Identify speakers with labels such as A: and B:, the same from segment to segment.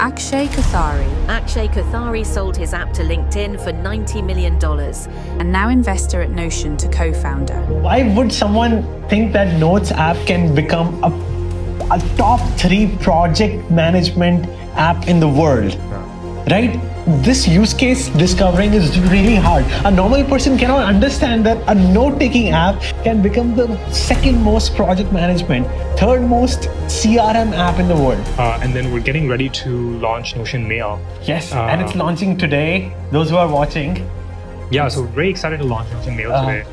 A: Akshay Kothari.
B: Akshay Kothari sold his app to LinkedIn for $90 million.
A: And now investor at Notion to co-founder.
C: Why would someone think that Notes app can become a top 3 project management app in the world? Right? This use case discovering is really hard. A normal person cannot understand that a note-taking app can become the second most project management, third most CRM app in the world.
D: And then we're getting ready to launch Notion Mail.
C: Yes, and it's launching today. Those who are watching.
D: Yeah, so very excited to launch Notion Mail today.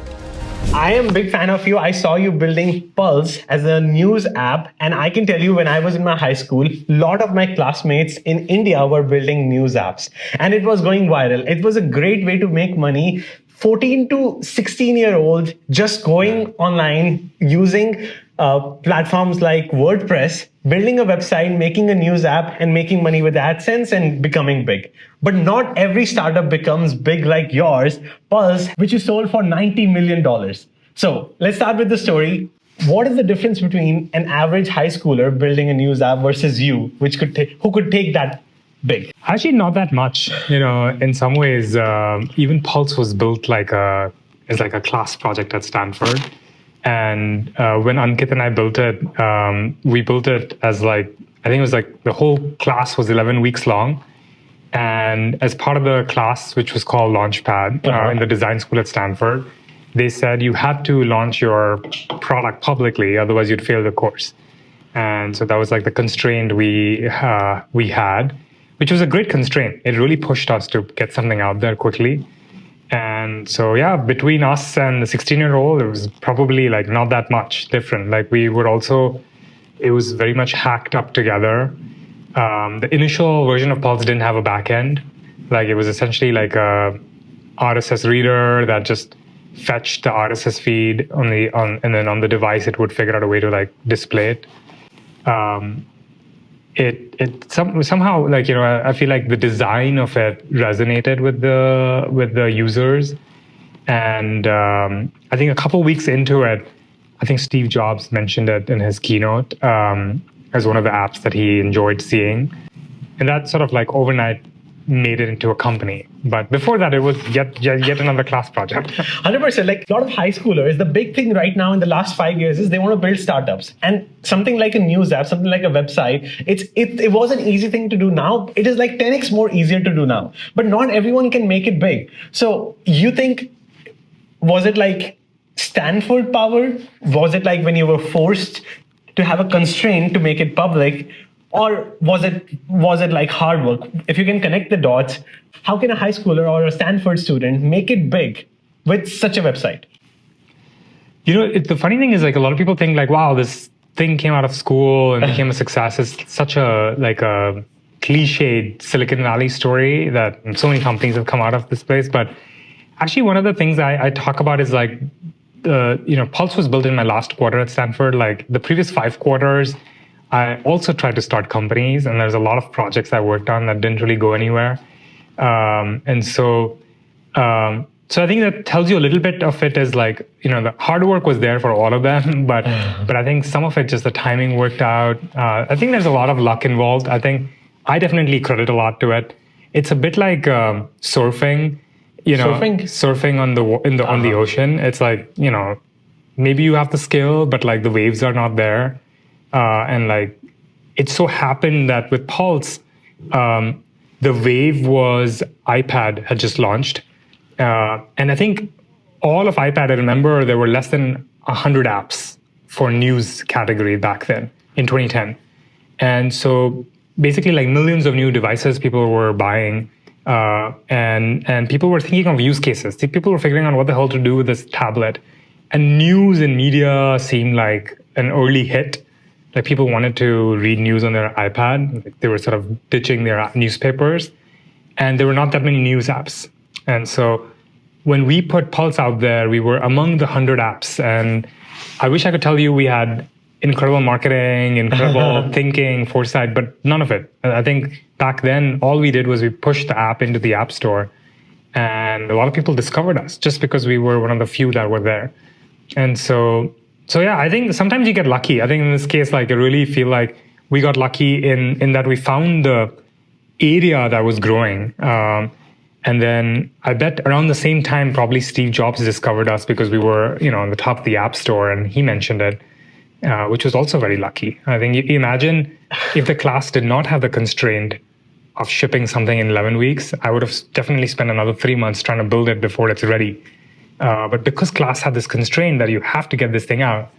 C: I am a big fan of you. I saw you building Pulse as a news app. And I can tell you, when I was in my high school, a lot of my classmates in India were building news apps. And it was going viral. It was a great way to make money. 14 to 16-year-olds just going online using platforms like WordPress, building a website, making a news app, and making money with AdSense and becoming big. But not every startup becomes big like yours, Pulse, which you sold for $90 million. So let's start with the story. What is the difference between an average high schooler building a news app versus you, who could take that big?
D: Actually, not that much. In some ways, even Pulse was built as a class project at Stanford. And when Ankit and I built it, we built it as I think it was the whole class was 11 weeks long. And as part of the class, which was called Launchpad in the design school at Stanford, they said you had to launch your product publicly, otherwise you'd fail the course. And so that was the constraint we had, which was a great constraint. It really pushed us to get something out there quickly. And so, yeah, between us and the 16-year-old, it was probably not that much different. It was very much hacked up together. The initial version of Pulse didn't have a backend. It was essentially a RSS reader that just fetched the RSS feed and then on the device, it would figure out a way to display it. Somehow I feel like the design of it resonated with the users, and I think a couple weeks into it, I think Steve Jobs mentioned it in his keynote as one of the apps that he enjoyed seeing, and that sort of overnight made it into a company. But before that, it was yet another class project.
C: 100%. A lot of high schoolers, the big thing right now in the last 5 years is they want to build startups. And something like a news app, something like a website, it was an easy thing to do now. It is 10x more easier to do now. But not everyone can make it big. So you think, was it Stanford power? Was it when you were forced to have a constraint to make it public? Or was it hard work? If you can connect the dots, how can a high schooler or a Stanford student make it big with such a website?
D: The funny thing is a lot of people think wow, this thing came out of school and became a success. It's such a cliched Silicon Valley story that so many companies have come out of this place. But actually, one of the things I talk about is Pulse was built in my last quarter at Stanford. The previous 5 quarters, I also tried to start companies, and there's a lot of projects I worked on that didn't really go anywhere. So I think that tells you a little bit of it is the hard work was there for all of them, but I think some of it, just the timing worked out. I think there's a lot of luck involved. I think I definitely credit a lot to it. It's a bit like surfing, surfing on the ocean. It's maybe you have the skill, but the waves are not there. And it so happened that with Pulse, the wave was iPad had just launched. And I think all of iPad, I remember there were less than 100 apps for news category back then in 2010. And so basically millions of new devices people were buying, and people were thinking of use cases. People were figuring out what the hell to do with this tablet. And news and media seemed like an early hit. People wanted to read news on their iPad. They were sort of ditching their newspapers, and there were not that many news apps. And so when we put Pulse out there, we were among the 100 apps. And I wish I could tell you we had incredible marketing, incredible thinking, foresight, but none of it. I think back then, all we did was we pushed the app into the App Store, and a lot of people discovered us just because we were one of the few that were there. And so yeah, I think sometimes you get lucky. I think in this case, I really feel like we got lucky in that we found the area that was growing. And then I bet around the same time, probably Steve Jobs discovered us because we were, on the top of the App Store, and he mentioned it, which was also very lucky. I think you imagine if the class did not have the constraint of shipping something in 11 weeks, I would have definitely spent another 3 months trying to build it before it's ready. But because class had this constraint that you have to get this thing out,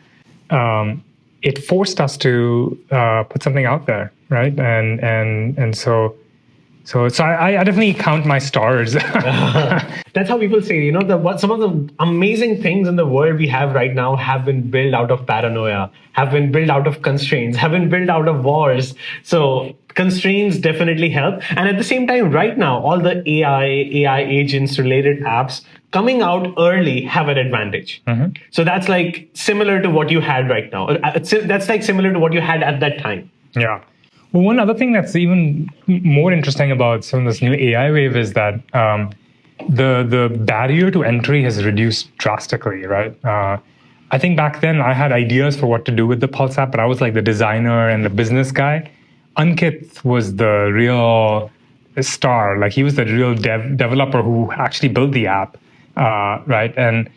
D: it forced us to put something out there, right? And so I definitely count my stars.
C: That's how people say, some of the amazing things in the world we have right now have been built out of paranoia, have been built out of constraints, have been built out of wars. So constraints definitely help. And at the same time, right now, all the AI agents related apps coming out early have an advantage. Mm-hmm. So that's like similar to what you had right now. That's like similar to what you had at that time.
D: Yeah. Well, one other thing that's even more interesting about some of this new AI wave is that the barrier to entry has reduced drastically, right? I think back then I had ideas for what to do with the Pulse app, but I was like the designer and the business guy. Ankit was the real star. Like he was the real developer who actually built the app, right? And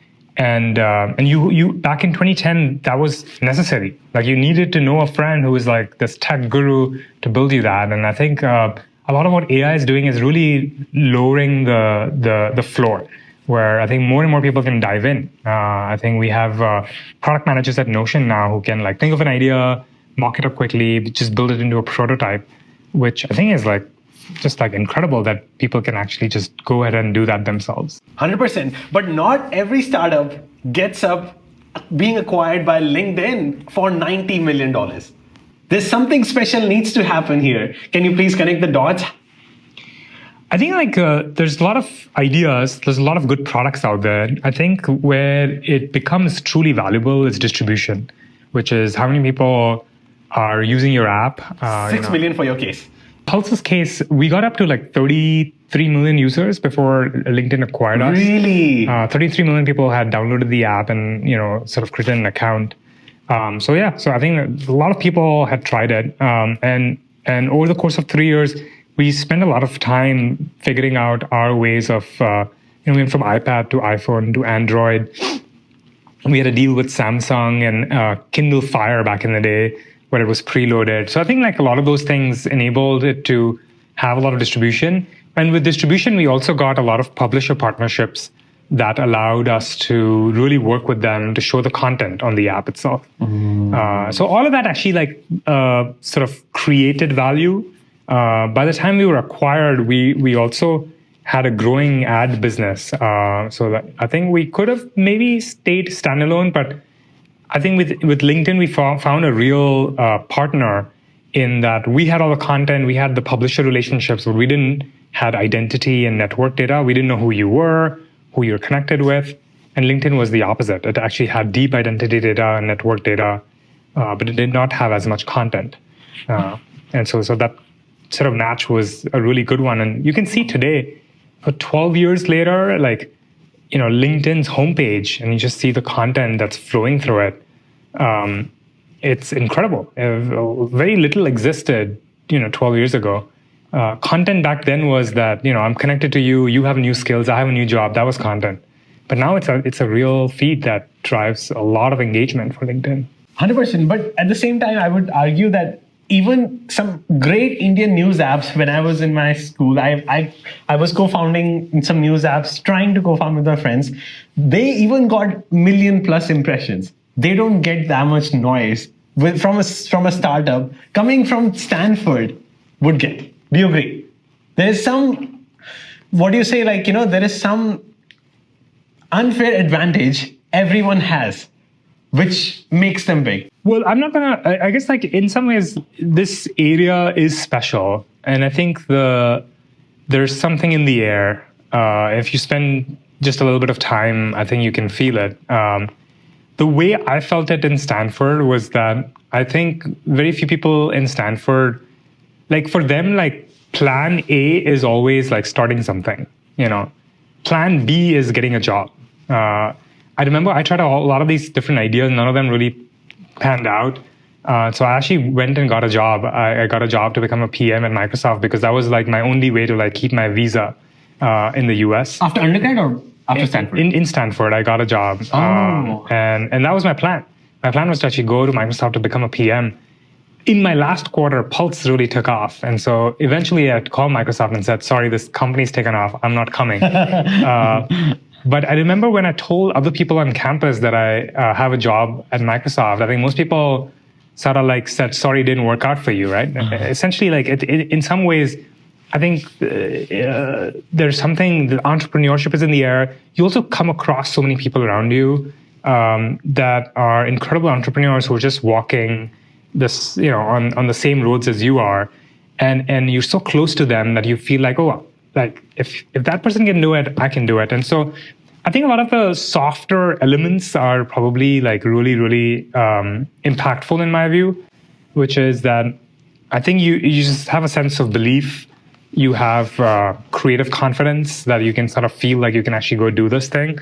D: you back in 2010, that was necessary. Like you needed to know a friend who was like this tech guru to build you that. And I think a lot of what AI is doing is really lowering the floor, where I think more and more people can dive in. I think we have product managers at Notion now who can like think of an idea, mock it up quickly, just build it into a prototype, which I think is like just like incredible that people can actually just go ahead and do that themselves.
C: 100%. But not every startup gets up being acquired by LinkedIn for $90 million. There's something special needs to happen here. Can you please connect the dots?
D: I think like there's a lot of ideas, there's a lot of good products out there. I think where it becomes truly valuable is distribution, which is how many people are using your app.
C: 6 million for your case.
D: Pulse's case, we got up to like 33 million users before LinkedIn acquired us.
C: Really?
D: 33 million people had downloaded the app and, sort of created an account. So I think a lot of people had tried it. And over the course of 3 years, we spent a lot of time figuring out our ways of, we went from iPad to iPhone to Android. We had a deal with Samsung and Kindle Fire back in the day, where it was preloaded. So I think like a lot of those things enabled it to have a lot of distribution. And with distribution, we also got a lot of publisher partnerships that allowed us to really work with them to show the content on the app itself. So all of that actually like sort of created value. By the time we were acquired, we also had a growing ad business. So that I think we could have maybe stayed standalone, but I think with LinkedIn, we found a real partner in that we had all the content, we had the publisher relationships, but we didn't had identity and network data. We didn't know who you were, who you're connected with. And LinkedIn was the opposite. It actually had deep identity data and network data, but it did not have as much content. And so that sort of match was a really good one. And you can see today, 12 years later, like, LinkedIn's homepage, and you just see the content that's flowing through it. It's incredible. Very little existed, 12 years ago. Content back then was that, I'm connected to you, you have new skills, I have a new job. That was content. But now it's a real feed that drives a lot of engagement for LinkedIn.
C: 100%. But at the same time, I would argue that even some great Indian news apps, when I was in my school, I was co-founding some news apps, trying to co-found with my friends. They even got million+ impressions. They don't get that much noise from a startup coming from Stanford would get. Do you agree? There's some, what do you say, like, there is some unfair advantage everyone has, which makes them big.
D: Well, I'm not gonna, I guess like in some ways, this area is special. And I think there's something in the air. If you spend just a little bit of time, I think you can feel it. The way I felt it in Stanford was that I think very few people in Stanford, like for them, like plan A is always like starting something, Plan B is getting a job. I remember I tried a lot of these different ideas. None of them really panned out. So I actually went and got a job. I got a job to become a PM at Microsoft because that was like my only way to like keep my visa in the US.
E: After undergrad or after Stanford?
D: In Stanford, I got a job. And that was my plan. My plan was to actually go to Microsoft to become a PM. In my last quarter, Pulse really took off. And so eventually I called Microsoft and said, sorry, this company's taken off. I'm not coming. But I remember when I told other people on campus that I have a job at Microsoft, I think most people sort of like said, sorry, it didn't work out for you, right? Essentially, like in some ways, I think there's something, the entrepreneurship is in the air. You also come across so many people around you that are incredible entrepreneurs who are just walking this, on the same roads as you are. And you're so close to them that you feel like, oh, like if that person can do it, I can do it. And so I think a lot of the softer elements are probably like really, really impactful in my view, which is that I think you just have a sense of belief. You have creative confidence that you can sort of feel like you can actually go do this thing,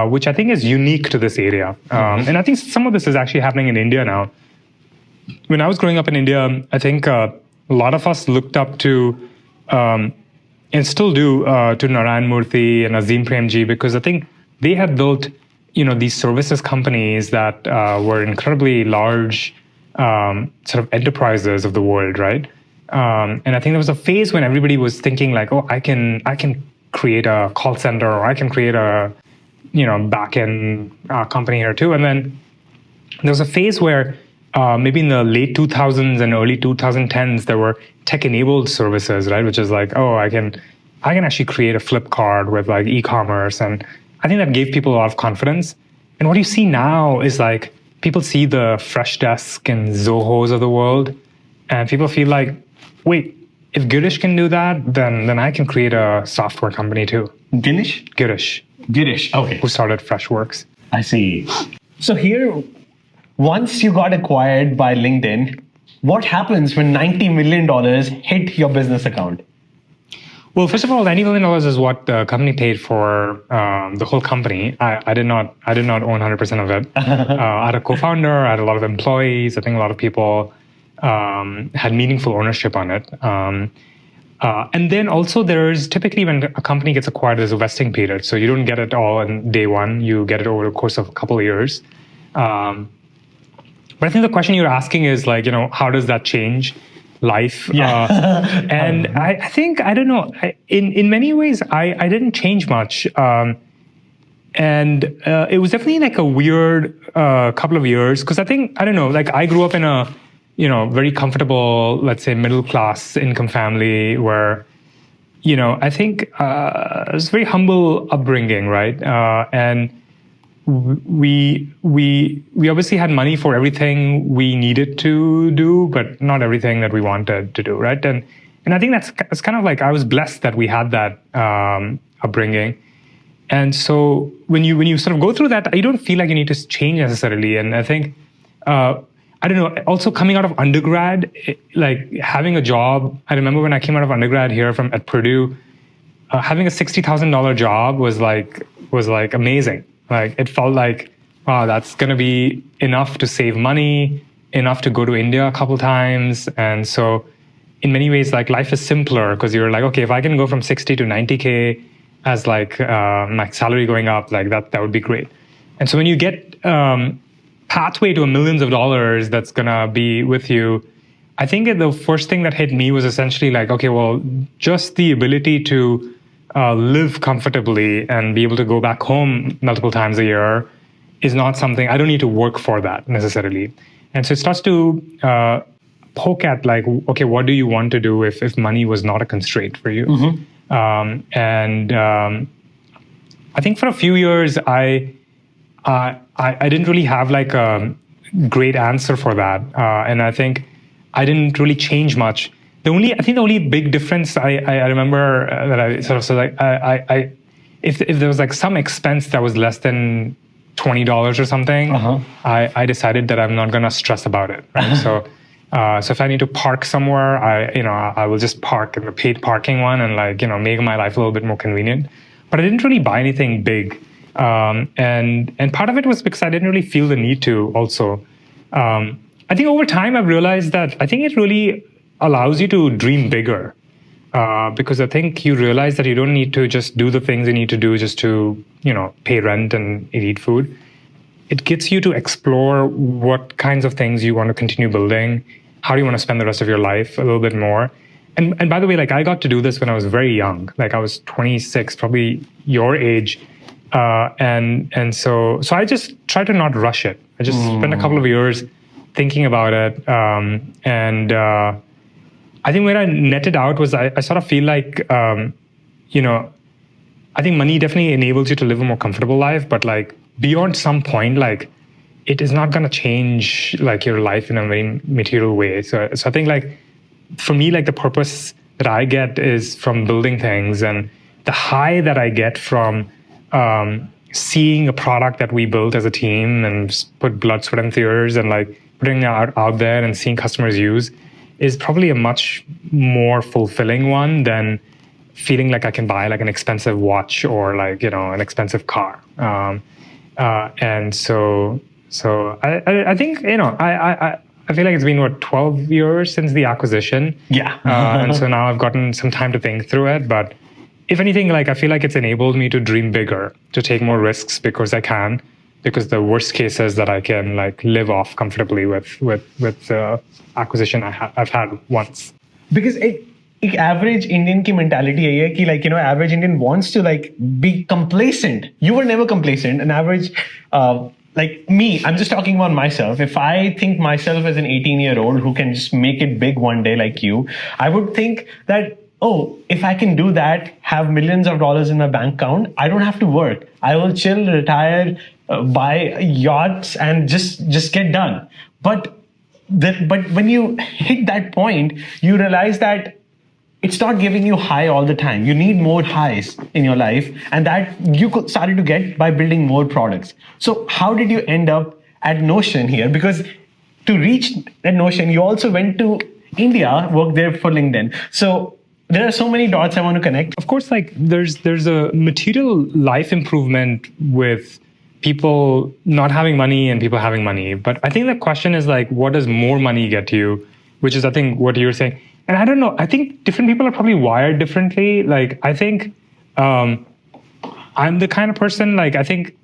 D: which I think is unique to this area. And I think some of this is actually happening in India now. When I was growing up in India, I think a lot of us looked up to, and still do, to Narayan Murthy and Azim Premji, because I think they had built, these services companies that were incredibly large sort of enterprises of the world, right? And I think there was a phase when everybody was thinking like, oh, I can create a call center, or I can create a, back-end company here too. And then there was a phase where maybe in the late 2000s and early 2010s, there were tech-enabled services, right? Which is like, oh, I can actually create a Flipkart with like e-commerce. And I think that gave people a lot of confidence. And what you see now is like, people see the Freshdesk and Zohos of the world, and people feel like, wait, if Girish can do that, then I can create a software company too.
E: Girish?
D: Girish,
E: okay.
D: Who started Freshworks.
E: I see.
C: So here, once you got acquired by LinkedIn, what happens when $90 million hit your business account?
D: Well, first of all, $90 million is what the company paid for the whole company. I did not own 100% of it. I had a co-founder, I had a lot of employees. I think a lot of people had meaningful ownership on it. And then also there's typically when a company gets acquired, there's a vesting period. So you don't get it all on day one. You get it over the course of a couple of years. But I think the question you're asking is like, how does that change life?
E: Yeah.
D: And I think, I don't know, in many ways, I didn't change much. And it was definitely like a weird couple of years, because I think, I don't know, like I grew up in a, very comfortable, let's say middle-class income family where, I think it was a very humble upbringing, right? And we obviously had money for everything we needed to do, but not everything that we wanted to do, right? And I think that's kind of like, I was blessed that we had that upbringing. And so when you sort of go through that, you don't feel like you need to change necessarily. And I think, I don't know, also coming out of undergrad, like having a job, I remember when I came out of undergrad here at Purdue, having a $60,000 job was like amazing. Like it felt like, wow, that's going to be enough to save money, enough to go to India a couple times. And so in many ways, like life is simpler because you're like, okay, if I can go from 60 to 90K as like my salary going up, like that would be great. And so when you get pathway to millions of dollars that's going to be with you, I think the first thing that hit me was essentially like, okay, well, just the ability to live comfortably and be able to go back home multiple times a year is not something, I don't need to work for that necessarily. And so it starts to poke at like, okay, what do you want to do if money was not a constraint for you? Mm-hmm. I think for a few years, I didn't really have like a great answer for that. And I think I didn't really change much. The only big difference I remember that I sort of said, like, if there was like some expense that was less than $20 or something, I decided that I'm not going to stress about it. Right? So if I need to park somewhere, I will just park in the paid parking one and like, make my life a little bit more convenient. But I didn't really buy anything big. And part of it was because I didn't really feel the need to also. I think over time I've realized that I think it really allows you to dream bigger. Because I think you realize that you don't need to just do the things you need to do just to, pay rent and eat food. It gets you to explore what kinds of things you want to continue building. How do you want to spend the rest of your life a little bit more? And by the way, I got to do this when I was very young. I was 26, probably your age. And so I just try to not rush it. I just spent a couple of years thinking about it. I think where I netted out was I sort of feel like, I think money definitely enables you to live a more comfortable life, but beyond some point, it is not going to change your life in a very material way. So I think for me, the purpose that I get is from building things, and the high that I get from seeing a product that we built as a team and put blood, sweat, and tears and putting it out there and seeing customers use is probably a much more fulfilling one than feeling like I can buy an expensive watch or an expensive car. And so I think, I feel like it's been 12 years since the acquisition.
C: Yeah.
D: And so now I've gotten some time to think through it. But if anything, I feel like it's enabled me to dream bigger, to take more risks because I can, because the worst case is that I can live off comfortably with the acquisition I've had once.
C: Because एक average Indian की mentality है कि average Indian wants to be complacent. You were never complacent. An average like me, I'm just talking about myself. If I think myself as an 18-year-old who can just make it big one day like you, I would think that, oh, if I can do that, have millions of dollars in my bank account, I don't have to work. I will chill, retire, buy yachts, and just get done. But when you hit that point, you realize that it's not giving you high all the time. You need more highs in your life, and that you started to get by building more products. So how did you end up at Notion here? Because to reach that Notion, you also went to India, worked there for LinkedIn. So there are so many dots I want to connect.
D: Of course, there's a material life improvement with people not having money and people having money. But I think the question is what does more money get you? Which is, I think, what you're saying. And I don't know, I think different people are probably wired differently. I think I'm the kind of person, I think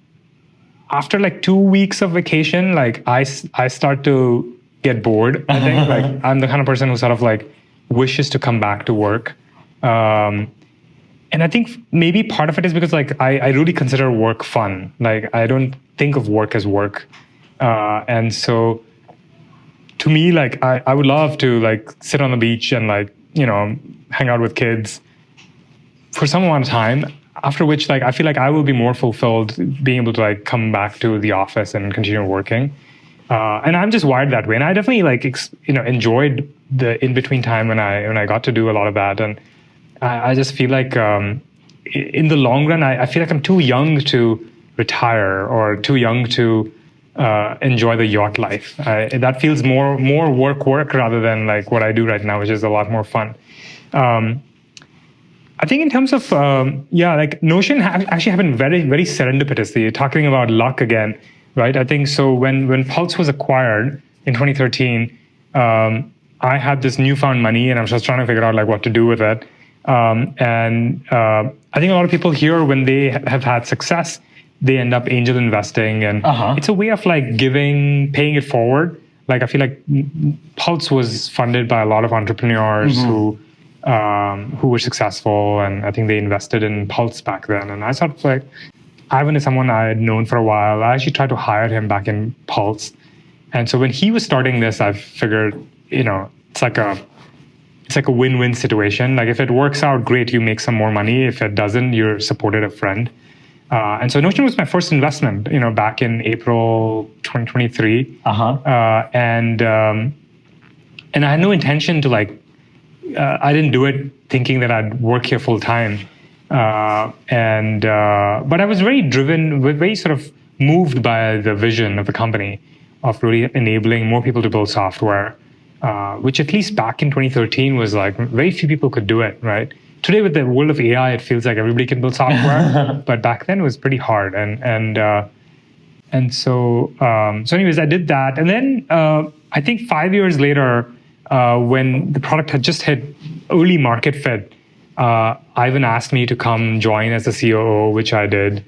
D: after 2 weeks of vacation, I start to get bored. I think I'm the kind of person who sort of wishes to come back to work. And I think maybe part of it is because I really consider work fun. I don't think of work as work. And so to me, I would love to sit on the beach and hang out with kids for some amount of time, after which I feel I will be more fulfilled being able to come back to the office and continue working. And I'm just wired that way. And I definitely enjoyed the in-between time when I got to do a lot of that. And I just feel in the long run, I feel I'm too young to retire or too young to enjoy the yacht life. That feels more work rather than what I do right now, which is a lot more fun. I think in terms of Notion actually happened very, very serendipitously. You're talking about luck again, right? I think so. When Pulse was acquired in 2013, I had this newfound money, and I was just trying to figure out what to do with it. I think a lot of people here, when they have had success, they end up angel investing, and it's a way of paying it forward. I feel Pulse was funded by a lot of entrepreneurs who were successful, and I think they invested in Pulse back then. And I thought Ivan is someone I had known for a while. I actually tried to hire him back in Pulse, and so when he was starting this, I figured it's like a win-win situation. If it works out, great, you make some more money. If it doesn't, you're supported a friend. And so Notion was my first investment, back in April 2023. And I had no intention to I didn't do it thinking that I'd work here full time. But I was very driven, very sort of moved by the vision of the company of really enabling more people to build software, which at least back in 2013 was very few people could do it, right? Today, with the world of AI, it feels like everybody can build software, but back then it was pretty hard. And And so, anyways, I did that. And then I think 5 years later, when the product had just hit early market fit, Ivan asked me to come join as the COO, which I did.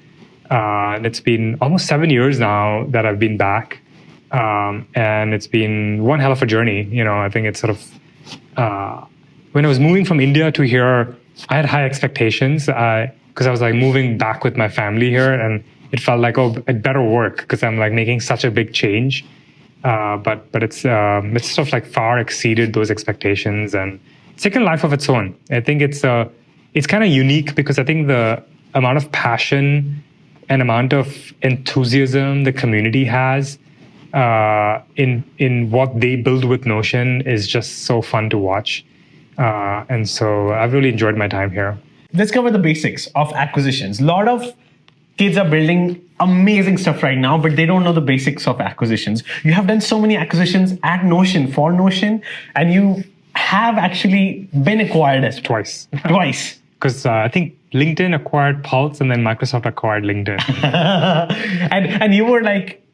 D: And it's been almost 7 years now that I've been back. And it's been one hell of a journey. I think it's sort of, when I was moving from India to here, I had high expectations because I was like moving back with my family here, and it felt like, oh, it better work because I'm like making such a big change. But it's sort of like far exceeded those expectations and it's taken a life of its own. I think it's kind of unique because I think the amount of passion and amount of enthusiasm the community has in what they build with Notion is just so fun to watch. And so I've really enjoyed my time here.
C: Let's cover the basics of acquisitions. A lot of kids are building amazing stuff right now, but they don't know the basics of acquisitions. You have done so many acquisitions at Notion, for Notion, and you have actually been acquired as
D: Twice.
C: Because
D: I think LinkedIn acquired Pulse and then Microsoft acquired LinkedIn.
C: and you were like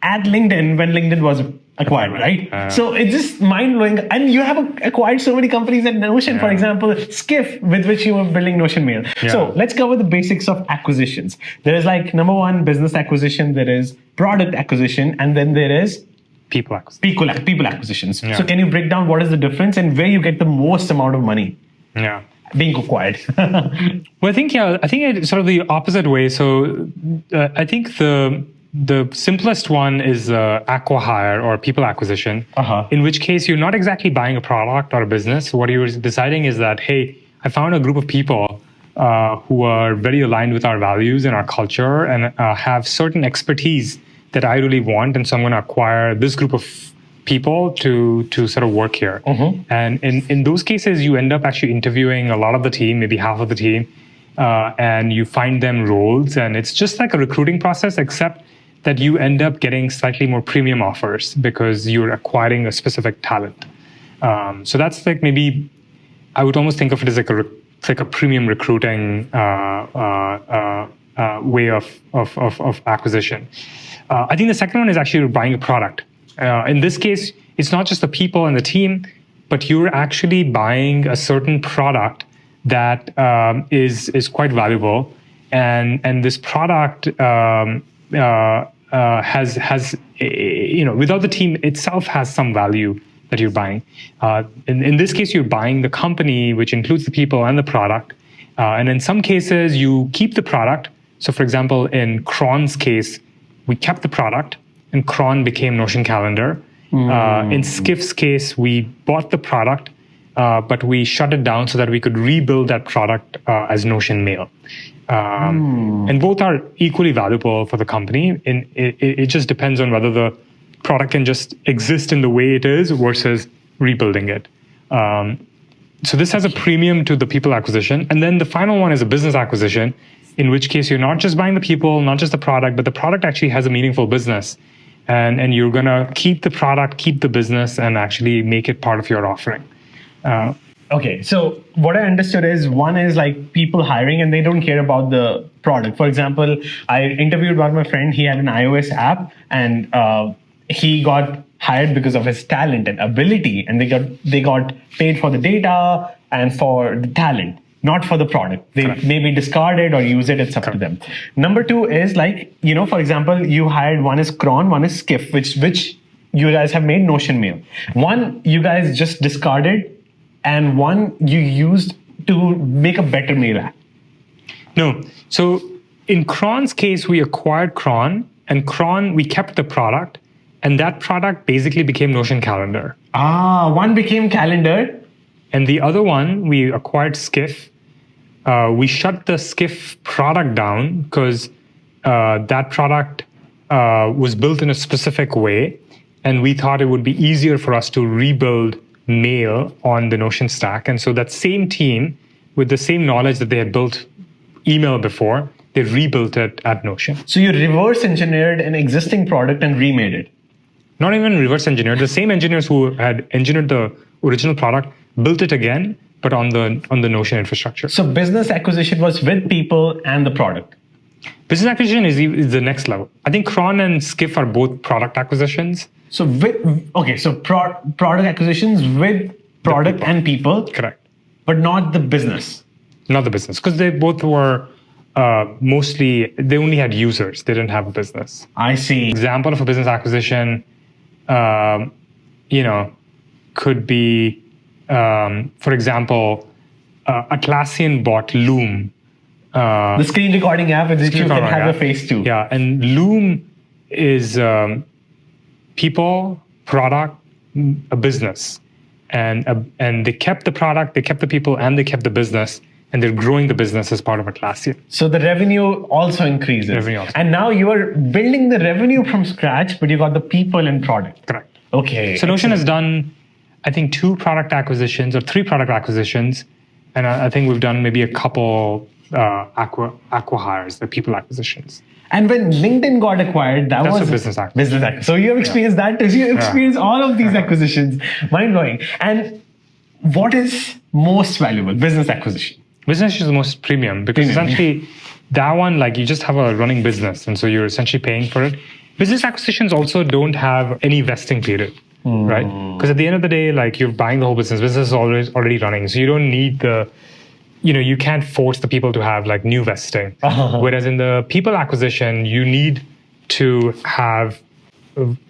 C: at LinkedIn when LinkedIn was acquired, right? So it's just mind-blowing. And you have acquired so many companies at Notion, for example, Skiff, with which you were building Notion Mail.
D: Yeah.
C: So let's cover the basics of acquisitions. There is like number one, business acquisition, there is product acquisition, and then there is
D: People acquisition.
C: people acquisitions.
D: Yeah.
C: So can you break down what is the difference and where you get the most amount of money
D: Yeah.
C: being acquired?
D: Well, I think it's sort of the opposite way. So I think the simplest one is acqui-hire or people acquisition, in which case you're not exactly buying a product or a business. What you're deciding is that, hey, I found a group of people who are very aligned with our values and our culture and have certain expertise that I really want. And so I'm going to acquire this group of people to sort of work here. And in those cases, you end up actually interviewing a lot of the team, maybe half of the team, and you find them roles. And it's just like a recruiting process, except that you end up getting slightly more premium offers because you're acquiring a specific talent. So that's like maybe, I would almost think of it as like a premium recruiting way of acquisition. I think the second one is actually buying a product. In this case, it's not just the people and the team, but you're actually buying a certain product that is quite valuable, and this product has without the team itself has some value that you're buying. In this case, you're buying the company, which includes the people and the product. And in some cases, you keep the product. So, for example, in Cron's case, we kept the product, and Cron became Notion Calendar. In Skiff's case, we bought the product, but we shut it down so that we could rebuild that product as Notion Mail. And both are equally valuable for the company. And it just depends on whether the product can just exist in the way it is versus rebuilding it. So this has a premium to the people acquisition. And then the final one is a business acquisition, in which case you're not just buying the people, not just the product, but the product actually has a meaningful business. And you're going to keep the product, keep the business, and actually make it part of your offering.
C: Okay, so what I understood is one is like people hiring and they don't care about the product. For example, I interviewed one of my friend, he had an iOS app and he got hired because of his talent and ability, and they got paid for the data and for the talent, not for the product. They maybe discard it or use it, it's up to them. Number two is like, for example, you hired one is Cron, one is Skiff, which you guys have made Notion Mail. One you guys just discarded, and one you used to make a better mail app. No.
D: So in Cron's case, we acquired Cron, and Cron, we kept the product, and that product basically became Notion Calendar.
C: One became Calendar.
D: And the other one, we acquired Skiff. We shut the Skiff product down because that product was built in a specific way, and we thought it would be easier for us to rebuild Mail on the Notion stack. And so that same team, with the same knowledge that they had built email before, they rebuilt it at Notion.
C: So you reverse engineered an existing product and remade it?
D: Not even reverse engineered. The same engineers who had engineered the original product built it again, but on the Notion infrastructure.
C: So business acquisition was with people and the product?
D: Business acquisition is the next level. I think Cron and Skiff are both product acquisitions.
C: So product acquisitions with product and people,
D: Correct.
C: but not the business.
D: Not the business, because they both were mostly, they only had users. They didn't have a business.
C: I see.
D: Example of a business acquisition, could be, for example, Atlassian bought Loom.
C: The screen recording app with which you can have a face too.
D: Yeah, and Loom is people, product, a business, and they kept the product, they kept the people, and they kept the business, and they're growing the business as part of Atlassian.
C: So the revenue also increases. And now you are building the revenue from scratch, but you got the people and product.
D: Correct.
C: Okay.
D: So Notion has done, I think, 2 product acquisitions or 3 product acquisitions, and I think we've done maybe a couple acqui-hires, the people acquisitions.
C: And when LinkedIn got acquired, that's was
D: a business acquisition.
C: So you have experienced that too. So you have experienced all of these acquisitions. Mind blowing. And what is most valuable? Business acquisition.
D: Business is the most premium because essentially that one, like you just have a running business, and so you're essentially paying for it. Business acquisitions also don't have any vesting period, right? Because at the end of the day, like you're buying the whole business. Business is already running, so you don't need you can't force the people to have like new vesting. Whereas in the people acquisition, you need to have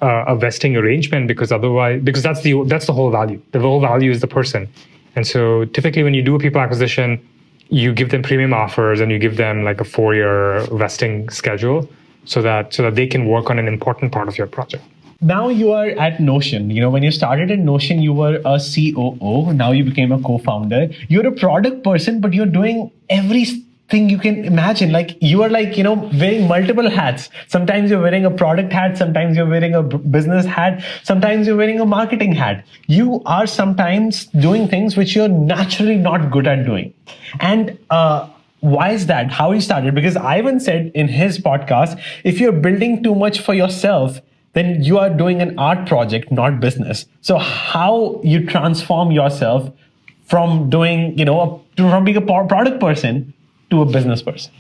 D: a vesting arrangement because that's the whole value. The whole value is the person. And so typically when you do a people acquisition, you give them premium offers and you give them like a 4-year vesting schedule so that they can work on an important part of your project.
C: Now you are at Notion. When you started at Notion, you were a COO. Now you became a co-founder. You're a product person, but you're doing everything you can imagine. Like you are wearing multiple hats. Sometimes you're wearing a product hat. Sometimes you're wearing a business hat. Sometimes you're wearing a marketing hat. You are sometimes doing things which you're naturally not good at doing. And why is that? How you started? Because Ivan said in his podcast, if you're building too much for yourself, then you are doing an art project, not business. So how you transform yourself from doing, from being a product person to a business person?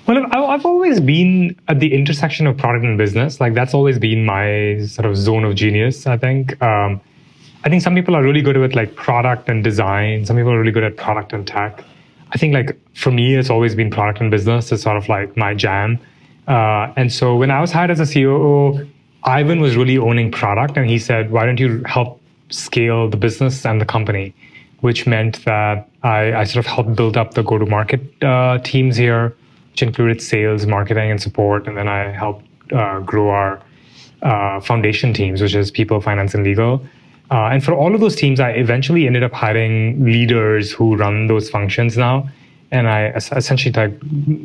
D: Well, I've always been at the intersection of product and business. Like that's always been my sort of zone of genius, I think. I think some people are really good with like product and design. Some people are really good at product and tech. I think like for me, it's always been product and business is sort of like my jam. And so when I was hired as a COO, Ivan was really owning product, and he said, why don't you help scale the business and the company? Which meant that I sort of helped build up the go-to-market teams here, which included sales, marketing, and support. And then I helped grow our foundation teams, which is people, finance, and legal. And for all of those teams, I eventually ended up hiring leaders who run those functions now. And I essentially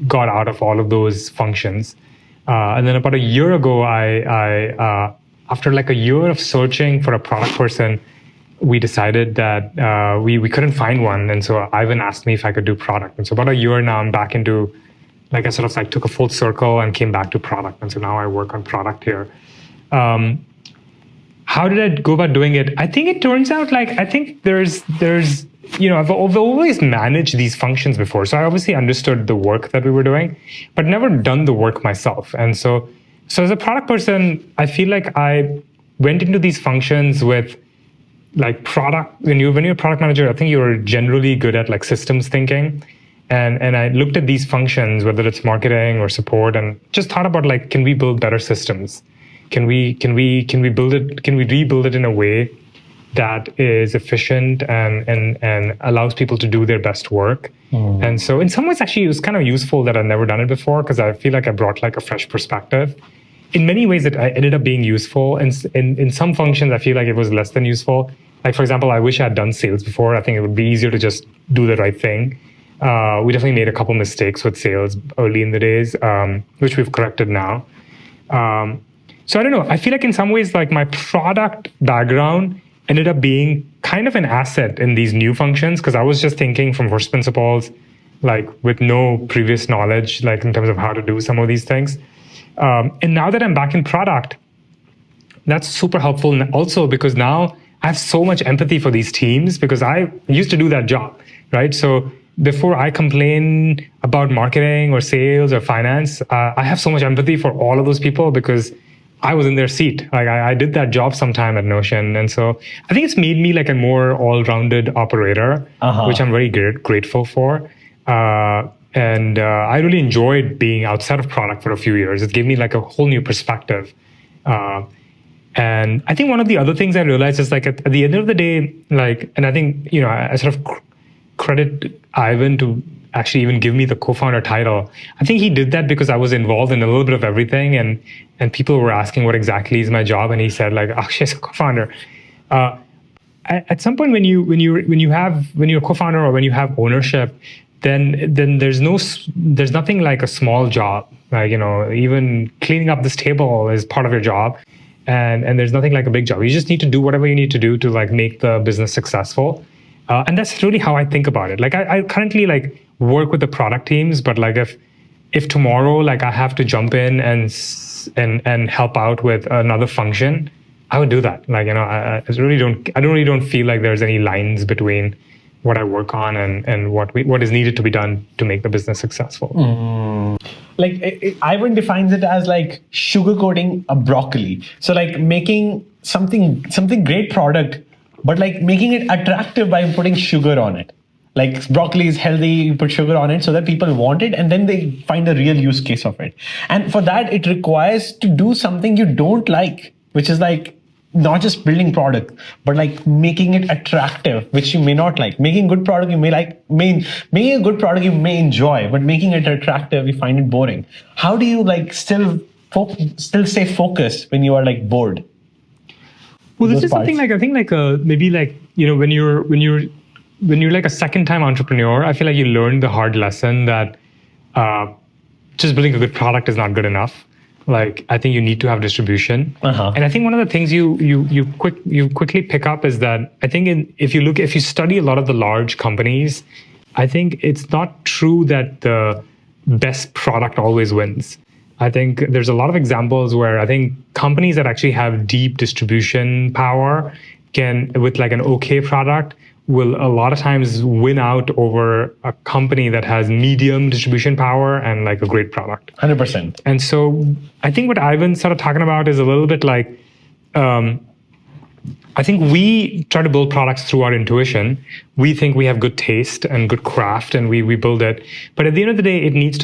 D: got out of all of those functions. And then about a year ago, I after like a year of searching for a product person, we decided that we couldn't find one. And so Ivan asked me if I could do product. And so about a year now, I'm back into, like I sort of like took a full circle and came back to product. And so now I work on product here. How did I go about doing it? I think it turns out like, I think there's I've always managed these functions before. So I obviously understood the work that we were doing, but never done the work myself. And so as a product person, I feel like I went into these functions with like product. When you're a product manager, I think you're generally good at like systems thinking. And I looked at these functions, whether it's marketing or support, and just thought about like, can we build better systems? Can we build it? Can we rebuild it in a way that is efficient and allows people to do their best work? And so in some ways, actually, it was kind of useful that I'd never done it before because I feel like I brought like a fresh perspective. In many ways, it ended up being useful. And in some functions, I feel like it was less than useful. Like, for example, I wish I had done sales before. I think it would be easier to just do the right thing. We definitely made a couple mistakes with sales early in the days, which we've corrected now. So I don't know. I feel like in some ways, like my product background ended up being kind of an asset in these new functions because I was just thinking from first principles, like with no previous knowledge, like in terms of how to do some of these things. And now that I'm back in product, that's super helpful also because now I have so much empathy for these teams because I used to do that job, right? So before I complain about marketing or sales or finance, I have so much empathy for all of those people because I was in their seat. Like I did that job sometime at Notion. And so I think it's made me like a more all-rounded operator, which I'm very grateful for. And I really enjoyed being outside of product for a few years. It gave me like a whole new perspective. And I think one of the other things I realized is like at the end of the day, like, and I think, I sort of credit Ivan to actually even give me the co-founder title. I think he did that because I was involved in a little bit of everything, and people were asking what exactly is my job, and he said like, Akshay's a co-founder. At some point when you're a co-founder or when you have ownership, then there's nothing like a small job. Like, even cleaning up this table is part of your job. And there's nothing like a big job. You just need to do whatever you need to do to like make the business successful. And that's really how I think about it. Like I currently like work with the product teams, but like if tomorrow like I have to jump in and help out with another function, I would do that. Like, I really don't feel like there's any lines between what I work on and what is needed to be done to make the business successful.
C: Like Ivan defines it as like sugarcoating a broccoli. So like making something great product, but like making it attractive by putting sugar on it. Like broccoli is healthy, you put sugar on it so that people want it, and then they find a real use case of it. And for that, it requires to do something you don't like, which is like not just building product, but like making it attractive, which you may not like. Making good product you may like, making a good product you may enjoy, but making it attractive, you find it boring. How do you like still stay focused when you are like bored?
D: Well, this is something like I think like maybe like when you're like a second time entrepreneur, I feel like you learn the hard lesson that just building a good product is not good enough. Like I think you need to have distribution, and I think one of the things you quickly pick up is that I think if you study a lot of the large companies, I think it's not true that the best product always wins. I think there's a lot of examples where I think companies that actually have deep distribution power can, with like an okay product, will a lot of times win out over a company that has medium distribution power and like a great product.
C: 100%.
D: And so I think what Ivan's sort of talking about is a little bit like, I think we try to build products through our intuition. We think we have good taste and good craft and we build it. But at the end of the day, it needs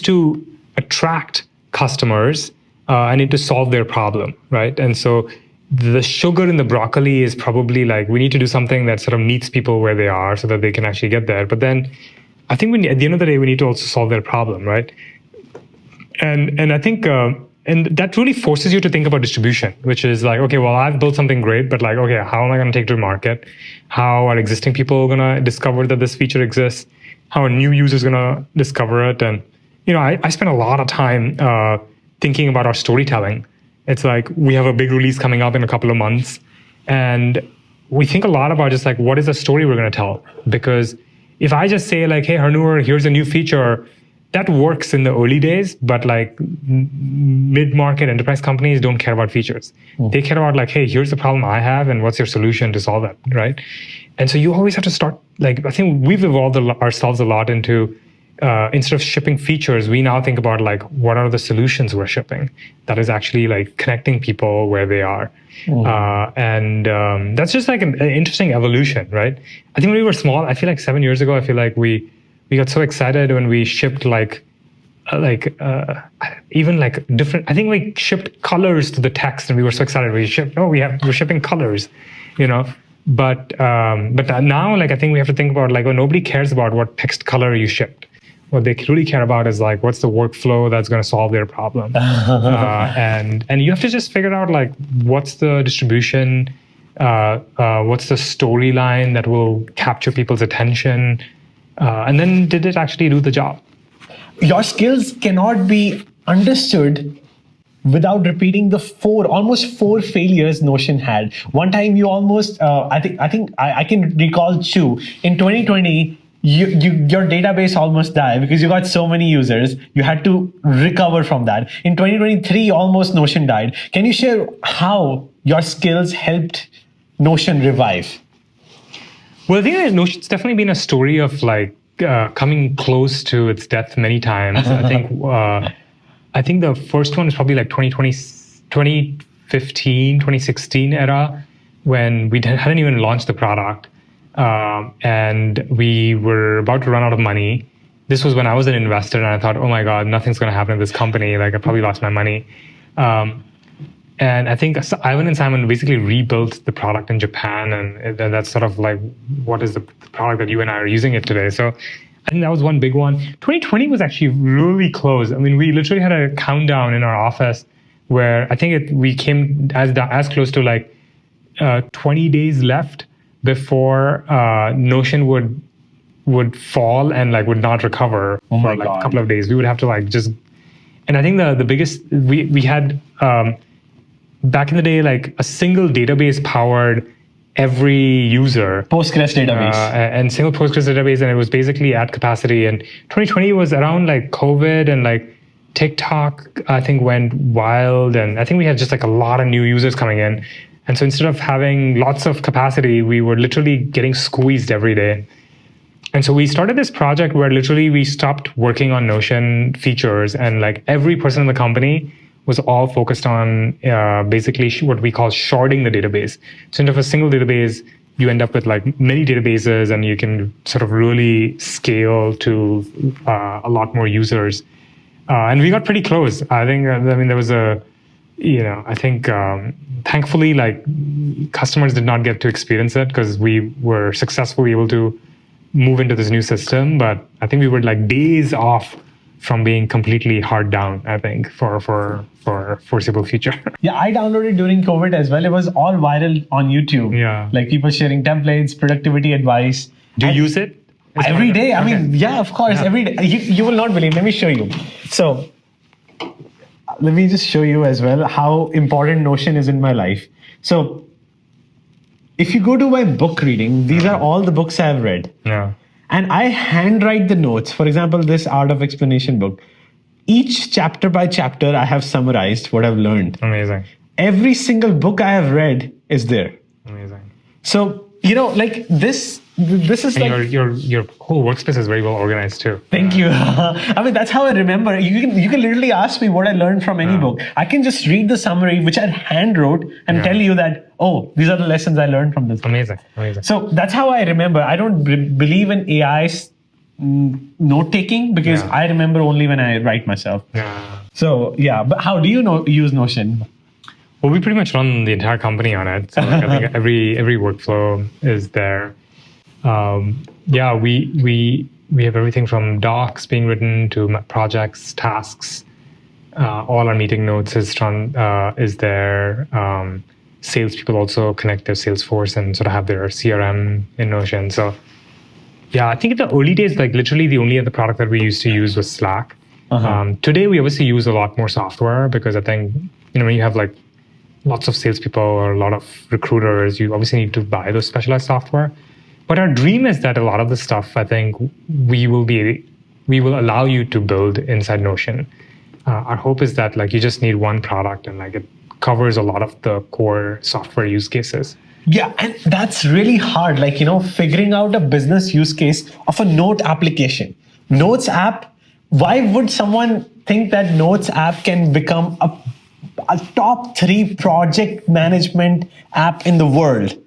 D: to attract customers and it to solve their problem, right? And so the sugar in the broccoli is probably like, we need to do something that sort of meets people where they are so that they can actually get there. But then I think at the end of the day, we need to also solve their problem, right? And I think, and that really forces you to think about distribution, which is like, okay, well, I've built something great, but like, okay, how am I going to take to the market? How are existing people going to discover that this feature exists? How are new users going to discover it? And, I spent a lot of time thinking about our storytelling. It's like we have a big release coming up in a couple of months. And we think a lot about just like, what is the story we're going to tell? Because if I just say like, hey, Harnoor, here's a new feature, that works in the early days, but like mid-market enterprise companies don't care about features. They care about like, hey, here's the problem I have and what's your solution to solve that, right? And so you always have to start, like, I think we've evolved ourselves a lot into, instead of shipping features, we now think about like, what are the solutions we're shipping that is actually like connecting people where they are. And that's just like an interesting evolution, right? I think when we were small, I feel like 7 years ago, I feel like we got so excited when we shipped even like different, I think we shipped colors to the text and we were so excited. We're shipping colors, but now like, I think we have to think about like, nobody cares about what text color you shipped. What they really care about is like, what's the workflow that's going to solve their problem? And you have to just figure out like, what's the distribution, what's the storyline that will capture people's attention? And then did it actually do the job?
C: Your skills cannot be understood without repeating the almost four failures Notion had. One time you almost, I can recall two. In 2020, your database almost died because you got so many users. You had to recover from that. In 2023, almost Notion died. Can you share how your skills helped Notion revive?
D: Well, I think that Notion's definitely been a story of like coming close to its death many times. I think the first one is probably like 2015, 2016 era when we hadn't even launched the product. And we were about to run out of money. This was when I was an investor and I thought, oh my God, nothing's going to happen to this company. Like I probably lost my money. And I think Ivan and Simon basically rebuilt the product in Japan. And that's sort of like, what is the product that you and I are using it today? So I think that was one big one. 2020 was actually really close. I mean, we literally had a countdown in our office where I think we came as close to like 20 days left before Notion would fall and like would not recover for like a couple of days. We would have to like just, and I think the biggest, we had back in the day, like a single database powered every user.
C: Postgres database.
D: And single Postgres database, and it was basically at capacity. And 2020 was around like COVID and like TikTok, I think went wild. And I think we had just like a lot of new users coming in. And so instead of having lots of capacity, we were literally getting squeezed every day. And so we started this project where literally we stopped working on Notion features, and like every person in the company was all focused on basically what we call sharding the database. So instead of a single database, you end up with like many databases, and you can sort of really scale to a lot more users. And we got pretty close. I think, there was thankfully, like customers did not get to experience it because we were successfully able to move into this new system. But I think we were like days off from being completely hard down, I think, for foreseeable future.
C: Yeah, I downloaded during COVID as well. It was all viral on YouTube.
D: Yeah.
C: Like people sharing templates, productivity advice.
D: Do you use it?
C: Every day. I mean, yeah, of course, every day. You will not believe. Let me show you. So let me just show you as well how important Notion is in my life. So if you go to my book reading, these are all the books I've read.
D: Yeah.
C: And I handwrite the notes. For example, this Art of Explanation book. Each chapter by chapter, I have summarized what I've learned.
D: Amazing.
C: Every single book I have read is there.
D: Amazing.
C: So, like this is
D: and
C: like...
D: your whole workspace is very well organized too.
C: Thank you. I mean, that's how I remember. You can literally ask me what I learned from any book. I can just read the summary, which I hand wrote, and tell you that, oh, these are the lessons I learned from this.
D: Amazing.
C: So that's how I remember. I don't believe in AI's note-taking because I remember only when I write myself.
D: Yeah.
C: So, yeah. But how do you use Notion?
D: Well, we pretty much run the entire company on it. So like, I think every workflow is there. We have everything from docs being written to projects, tasks. All our meeting notes is there. Salespeople also connect their Salesforce and sort of have their CRM in Notion. So yeah, I think in the early days, like literally the only other product that we used to use was Slack. Today, we obviously use a lot more software because I think, when you have like lots of salespeople or a lot of recruiters, you obviously need to buy those specialized software. But our dream is that a lot of the stuff, I think, we will allow you to build inside Notion. Our hope is that like you just need one product and like it covers a lot of the core software use cases.
C: Yeah, and that's really hard. Like, figuring out a business use case of a note application. Notes app, why would someone think that Notes app can become a top 3 project management app in the world?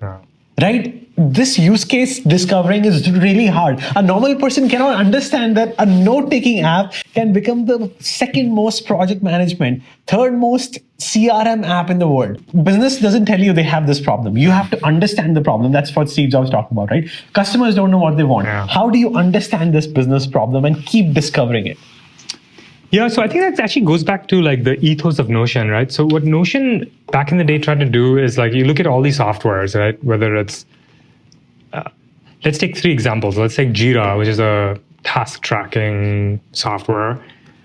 C: Right? This use case discovering is really hard. A normal person cannot understand that a note-taking app can become the second most project management, third most CRM app in the world. Business doesn't tell you they have this problem. You have to understand the problem. That's what Steve Jobs talked about, right? Customers don't know what they want.
D: Yeah.
C: How do you understand this business problem and keep discovering it?
D: Yeah, so I think that actually goes back to like the ethos of Notion, right? So what Notion back in the day tried to do is like you look at all these softwares, right? Whether it's let's take 3 examples. Let's take Jira, which is a task tracking software.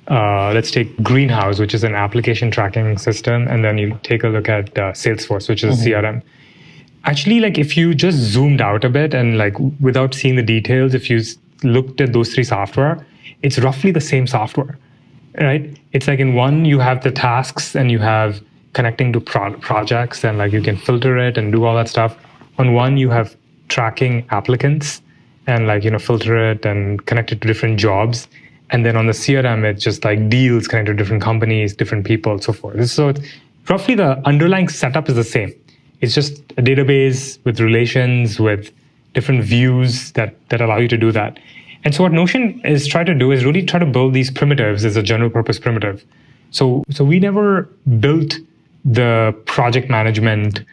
D: Let's take Greenhouse, which is an application tracking system. And then you take a look at Salesforce, which is a CRM. Actually, like if you just zoomed out a bit and like without seeing the details, if you looked at those 3 software, it's roughly the same software, right? It's like in one, you have the tasks and you have connecting to projects and like you can filter it and do all that stuff. On one, you have tracking applicants and like, filter it and connect it to different jobs. And then on the CRM, it's just like deals connected to different companies, different people, so forth. So it's roughly the underlying setup is the same. It's just a database with relations, with different views that allow you to do that. And so what Notion is trying to do is really try to build these primitives as a general purpose primitive. So we never built the project management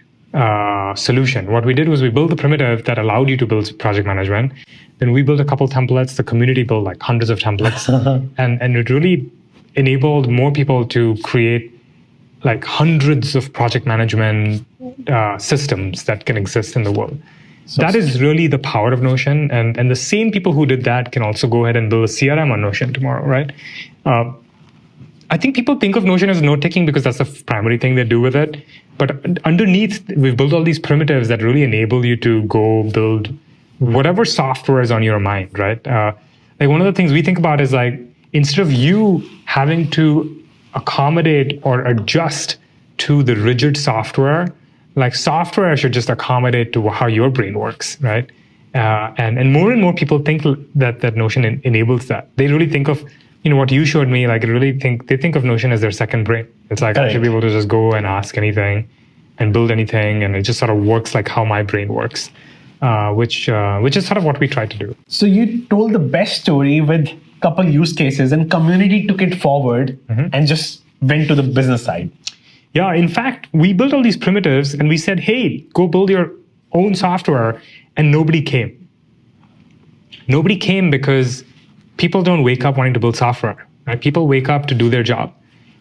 D: solution. What we did was we built the primitive that allowed you to build project management. Then we built a couple templates. The community built like hundreds of templates. and it really enabled more people to create like hundreds of project management systems that can exist in the world. So that is really the power of Notion. And the same people who did that can also go ahead and build a CRM on Notion tomorrow, right? I think people think of Notion as note-taking because that's the primary thing they do with it. But underneath, we've built all these primitives that really enable you to go build whatever software is on your mind, right? Like one of the things we think about is like, instead of you having to accommodate or adjust to the rigid software, like software should just accommodate to how your brain works, right? And more people think that Notion enables that. They really think of, what you showed me, like they think of Notion as their second brain. It's like I should be able to just go and ask anything and build anything, and it just sort of works like how my brain works, which is sort of what we try to do.
C: So you told the best story with couple use cases, and community took it forward and just went to the business side.
D: Yeah, in fact, we built all these primitives and we said, hey, go build your own software, and nobody came. Nobody came because people don't wake up wanting to build software, right? People wake up to do their job.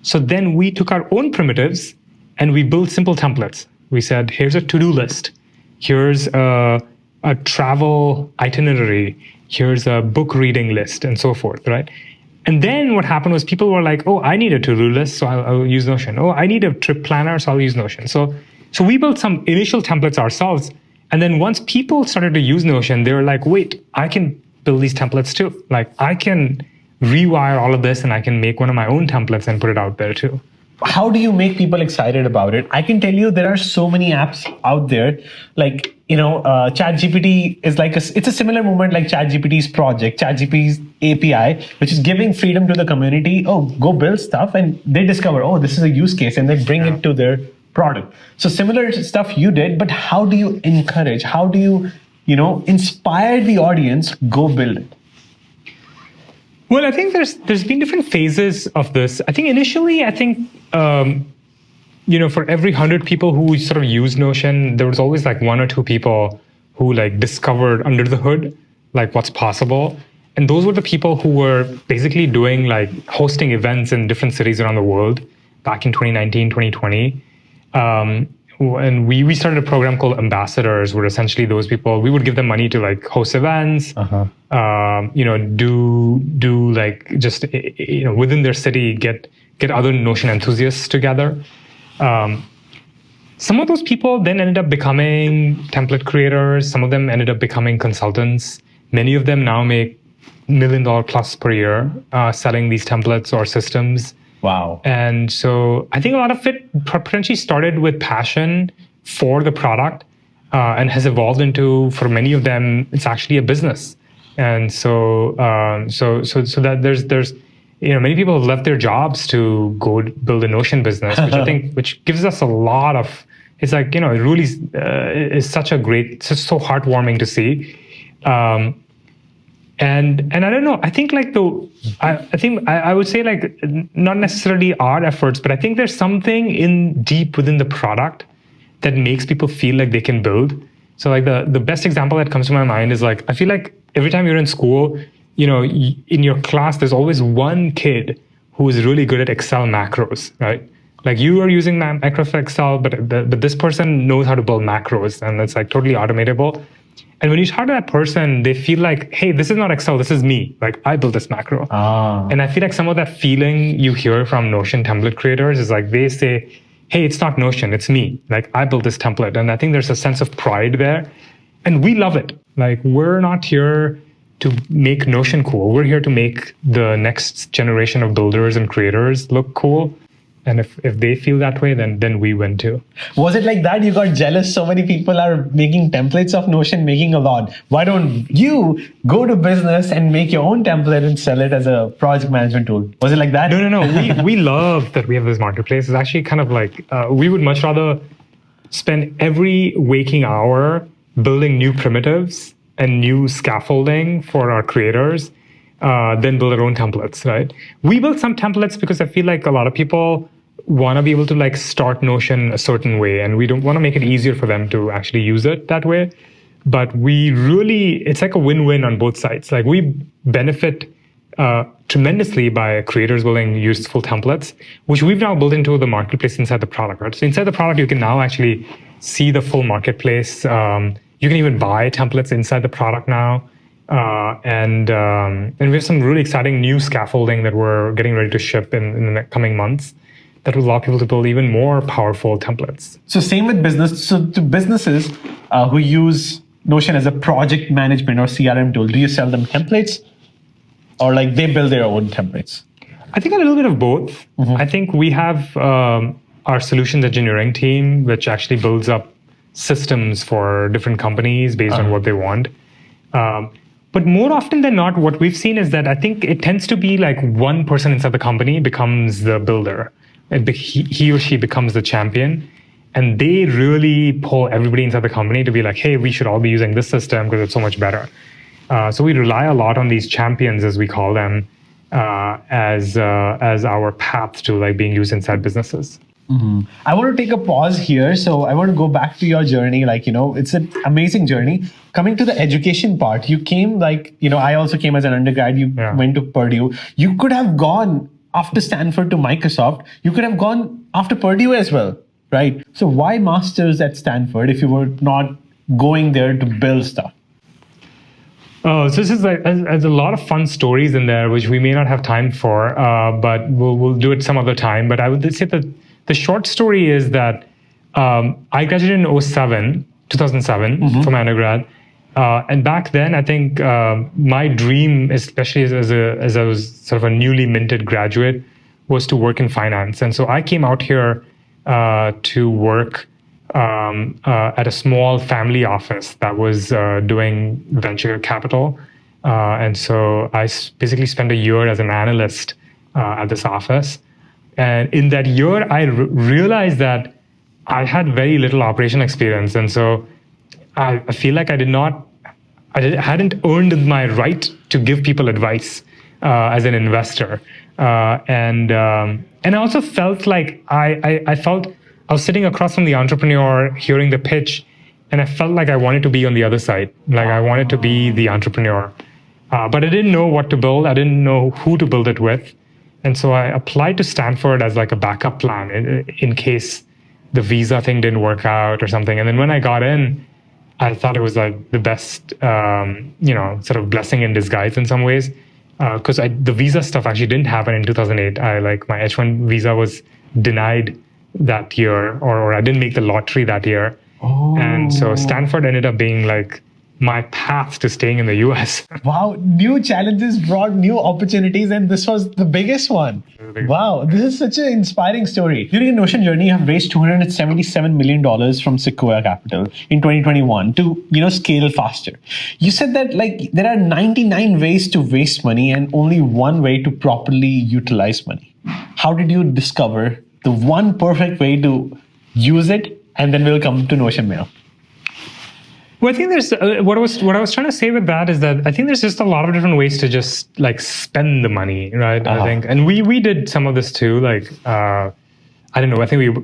D: So then we took our own primitives and we built simple templates. We said, here's a to-do list. Here's a travel itinerary. Here's a book reading list, and so forth, right? And then what happened was people were like, oh, I need a to-do list, so I'll use Notion. Oh, I need a trip planner, so I'll use Notion. So we built some initial templates ourselves. And then once people started to use Notion, they were like, wait, I can build these templates too. Like I can rewire all of this and I can make one of my own templates and put it out there too.
C: How do you make people excited about it? I can tell you there are so many apps out there. Like, ChatGPT is like it's a similar movement like ChatGPT's project, ChatGPT's API, which is giving freedom to the community. Oh, go build stuff, and they discover, oh, this is a use case, and they bring it to their product. So similar stuff you did, but how do you encourage? How do you, inspire the audience, go build it?
D: Well, I think there's been different phases of this. I think initially, for every 100 people who sort of use Notion, there was always like one or two people who like discovered under the hood, like what's possible. And those were the people who were basically doing like hosting events in different cities around the world back in 2019, 2020. And we started a program called Ambassadors, where essentially those people, we would give them money to like host events, do like just, within their city, get other Notion enthusiasts together. Some of those people then ended up becoming template creators. Some of them ended up becoming consultants. Many of them now make $1 million plus per year selling these templates or systems.
C: Wow.
D: And so I think a lot of it potentially started with passion for the product and has evolved into, for many of them, it's actually a business. And so that there's many people have left their jobs to go build a Notion business, which I think, which gives us a lot of, it's like, it really is such a great, it's just so heartwarming to see. And I don't know, I think like I would say like not necessarily our efforts, but I think there's something deep within the product that makes people feel like they can build. So like the best example that comes to my mind is like, I feel like every time you're in school, in your class, there's always one kid who is really good at Excel macros, right? Like you are using Microsoft Excel, but this person knows how to build macros, and it's like totally automatable. And when you talk to that person, they feel like, hey, this is not Excel, this is me. Like I built this macro. And I feel like some of that feeling you hear from Notion template creators is like, they say, hey, it's not Notion, it's me. Like I built this template. And I think there's a sense of pride there. And we love it. Like we're not here to make Notion cool. We're here to make the next generation of builders and creators look cool. And if they feel that way, then we win too.
C: Was it like that? You got jealous? So many people are making templates of Notion, making a lot. Why don't you go to business and make your own template and sell it as a project management tool? Was it like that?
D: No. We love that we have this marketplace. It's actually kind of like we would much rather spend every waking hour building new primitives and new scaffolding for our creators than build our own templates, right? We built some templates because I feel like a lot of people want to be able to like start Notion a certain way, and we don't want to make it easier for them to actually use it that way. But it's like a win-win on both sides. Like we benefit tremendously by creators building useful templates, which we've now built into the marketplace inside the product, right? So inside the product, you can now actually see the full marketplace. You can even buy templates inside the product now. And we have some really exciting new scaffolding that we're getting ready to ship in the coming months that will allow people to build even more powerful templates.
C: So same with business. So to businesses who use Notion as a project management or CRM tool, do you sell them templates or like they build their own templates?
D: I think a little bit of both. I think we have our solutions engineering team, which actually builds up systems for different companies based on what they want. But more often than not, what we've seen is that I think it tends to be like one person inside the company becomes the builder. He or she becomes the champion. And they really pull everybody inside the company to be like, hey, we should all be using this system because it's so much better. So we rely a lot on these champions, as we call them, as our path to like being used inside businesses.
C: I want to take a pause here. So I want to go back to your journey. Like, it's an amazing journey. Coming to the education part, you came like, I also came as an undergrad. You went to Purdue. You could have gone after Stanford to Microsoft. You could have gone after Purdue as well, right? So why masters at Stanford if you were not going there to build stuff?
D: Oh, so this is like, there's a lot of fun stories in there, which we may not have time for, but we'll do it some other time. But I would say that the short story is that I graduated in 2007 for my undergrad. And back then, I think my dream, especially as I was sort of a newly minted graduate, was to work in finance. And so I came out here to work at a small family office that was doing venture capital. And so I basically spent a year as an analyst at this office. And in that year, I realized that I had very little operational experience. And so I feel like I hadn't earned my right to give people advice as an investor. And I also felt like I felt I was sitting across from the entrepreneur, hearing the pitch, and I felt like I wanted to be on the other side. Like I wanted to be the entrepreneur. But I didn't know what to build. I didn't know who to build it with. And so I applied to Stanford as like a backup plan in case the visa thing didn't work out or something. And then when I got in, I thought it was like the best, sort of blessing in disguise in some ways. Because the visa stuff actually didn't happen in 2008. My H-1 visa was denied that year, or I didn't make the lottery that year.
C: Oh.
D: And so Stanford ended up being like my path to staying in the US.
C: Wow, new challenges brought new opportunities, and this was the biggest one. Wow, this is such an inspiring story. During your Notion journey, you have raised $277 million from Sequoia Capital in 2021 to, scale faster. You said that there are 99 ways to waste money and only one way to properly utilize money. How did you discover the one perfect way to use it? And then we'll come to Notion Mail.
D: Well, I think there's what I was trying to say with that is that I think there's just a lot of different ways to just like spend the money, right? I think, and we did some of this too. Like I don't know. I think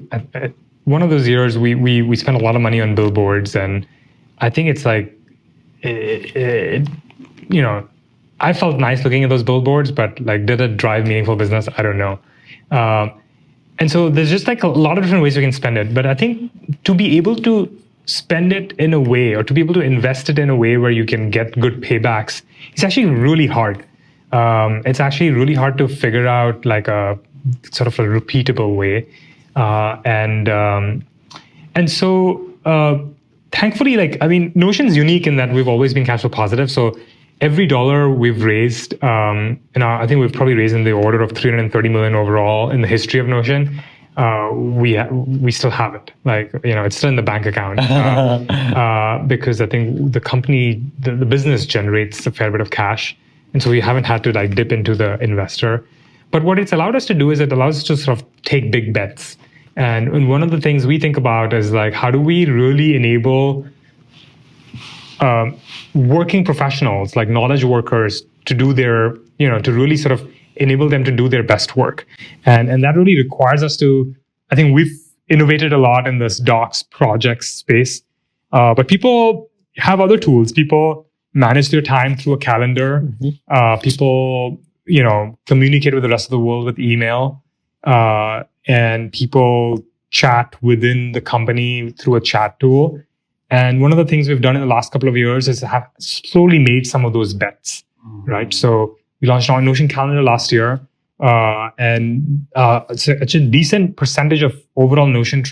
D: one of those years we spent a lot of money on billboards, and I think it's like I felt nice looking at those billboards, but like did it drive meaningful business? I don't know. And so there's just like a lot of different ways we can spend it. But I think to be able to spend it in a way, or to be able to invest it in a way where you can get good paybacks, it's actually really hard. It's actually really hard to figure out like a sort of a repeatable way. And so thankfully, Notion's unique in that we've always been cash flow positive. So every dollar we've raised, I think we've probably raised in the order of 330 million overall in the history of Notion. We still have it. Like, it's still in the bank account because I think the company, the business generates a fair bit of cash. And so we haven't had to like dip into the investor. But what it's allowed us to do is it allows us to sort of take big bets. And one of the things we think about is like, how do we really enable working professionals, like knowledge workers, to do their, to really sort of enable them to do their best work. And that really requires us to, I think we've innovated a lot in this docs projects space, but people have other tools. People manage their time through a calendar. People, communicate with the rest of the world with email, and people chat within the company through a chat tool. And one of the things we've done in the last couple of years is have slowly made some of those bets, right? So we launched our Notion Calendar last year, and it's a decent percentage of overall Notion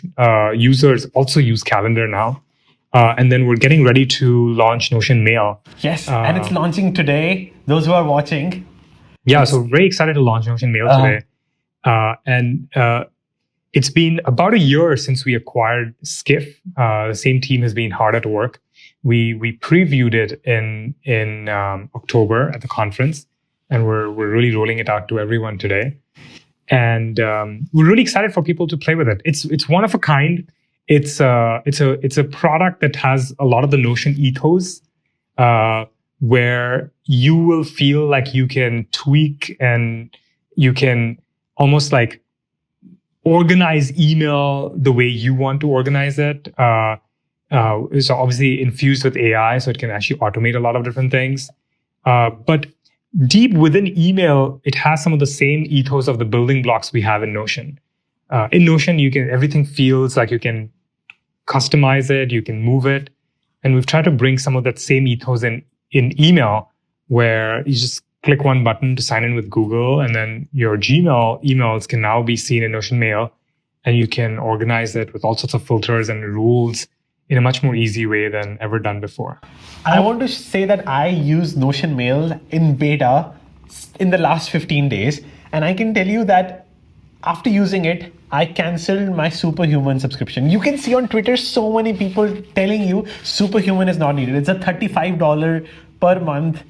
D: users also use Calendar now. And then we're getting ready to launch Notion Mail.
C: Yes, and it's launching today. Those who are watching.
D: Yeah, so very excited to launch Notion Mail today. And it's been about a year since we acquired Skiff. The same team has been hard at work. We previewed it in October at the conference, and we're really rolling it out to everyone today. And we're really excited for people to play with it. It's one of a kind. It's a product that has a lot of the Notion ethos, where you will feel like you can tweak and you can almost like organize email the way you want to organize it. It's obviously infused with AI, so it can actually automate a lot of different things. But deep within email, it has some of the same ethos of the building blocks we have in Notion. In Notion, everything feels like you can customize it, you can move it. And we've tried to bring some of that same ethos in email, where you just click one button to sign in with Google, and then your Gmail emails can now be seen in Notion Mail, and you can organize it with all sorts of filters and rules in a much more easy way than ever done before.
C: I want to say that I use Notion Mail in beta in the last 15 days, and I can tell you that after using it, I canceled my Superhuman subscription. You can see on Twitter so many people telling you Superhuman is not needed. It's a $35 per month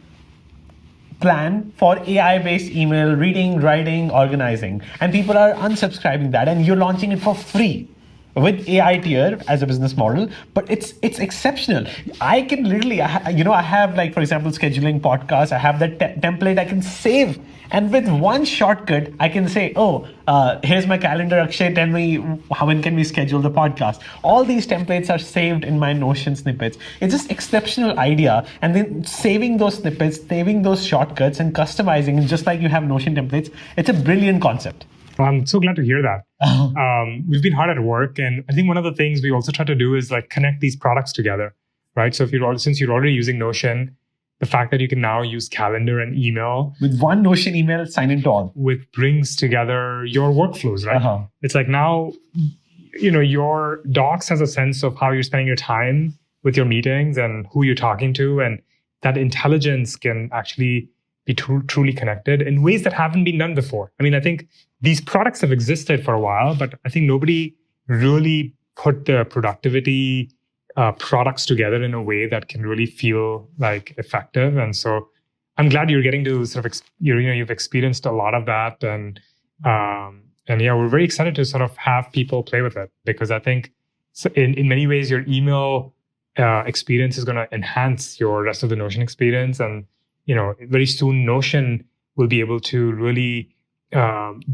C: plan for AI-based email, reading, writing, organizing. And people are unsubscribing that, and you're launching it for free with AI tier as a business model, but it's exceptional. I can literally, I have like, for example, scheduling podcasts, I have that template I can save. And with one shortcut, I can say, here's my calendar, Akshay, tell me when can we schedule the podcast. All these templates are saved in my Notion snippets. It's just exceptional idea. And then saving those snippets, saving those shortcuts and customizing, just like you have Notion templates, it's a brilliant concept.
D: Well, I'm so glad to hear that. We've been hard at work, and I think one of the things we also try to do is like connect these products together, right? So since you're already using Notion, the fact that you can now use calendar and email
C: with one Notion email, sign into all,
D: brings together your workflows, right? It's like now, your docs has a sense of how you're spending your time with your meetings and who you're talking to, and that intelligence can actually be truly connected in ways that haven't been done before. I mean, I think these products have existed for a while, but I think nobody really put the productivity products together in a way that can really feel like effective. And so I'm glad you're getting to sort of, you've experienced a lot of that. And yeah, we're very excited to sort of have people play with it, because I think in many ways, your email experience is going to enhance your rest of the Notion experience. And very soon Notion will be able to really